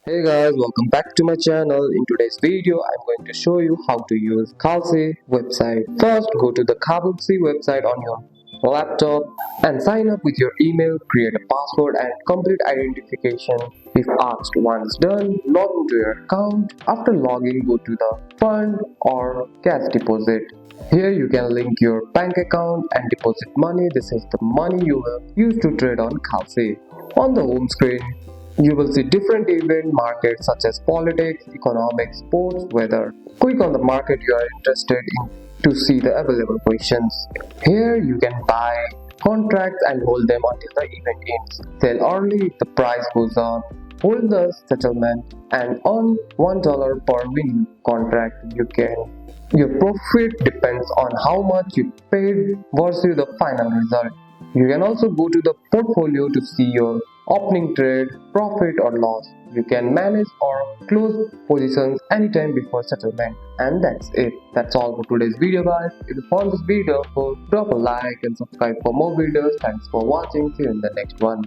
Hey guys, welcome back to my channel. In today's video, I'm going to show you how to use Kalshi website. First, go to the Kalshi website on your laptop and sign up with your email, create a password and complete identification. If asked once done, log into your account. After logging, go to the fund or cash deposit. Here you can link your bank account and deposit money. This is the money you will use to trade on Kalshi. On the home screen, you will see different event markets such as politics, economics, sports, weather. Click on the market you are interested in to see the available positions. Here you can buy contracts and hold them until the event ends. Sell early if the price goes up. Hold the settlement and earn $1 per winning contract. Your profit depends on how much you paid versus the final result. You can also go to the portfolio to see your opening trade, profit or loss. You can manage or close positions anytime before settlement. And that's it. That's all for today's video guys. If you found this video helpful, drop a like and subscribe for more videos. Thanks for watching. See you in the next one.